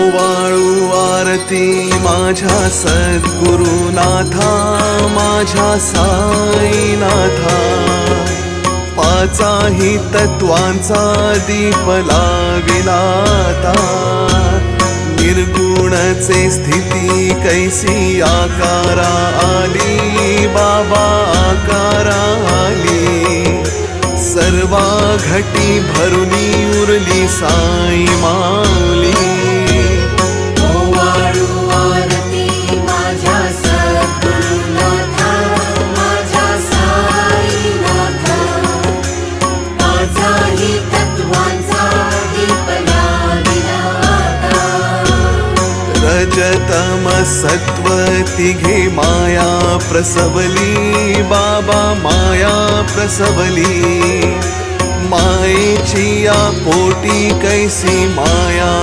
ओवाळू आरती माझ्या सद्गुरुनाथा, माझ्या साईनाथा. पाचाही तत्वांचा दीप लाविला आता, निर्गुणचे स्थिती कैसी आकारा आली, बाबा आकारा आली. सर्वा घटी भरुनी उरली साई माऊली. ओवाळू आरती माझ्या सद्गुरुनाथा, माझ्या साईनाथा. पाचाही तत्वांचा दीप लाविला आता. रजतम सत्व तिघे माया प्रसवली, बाबा माया प्रसवली. मायेची या पोटी कैसी माया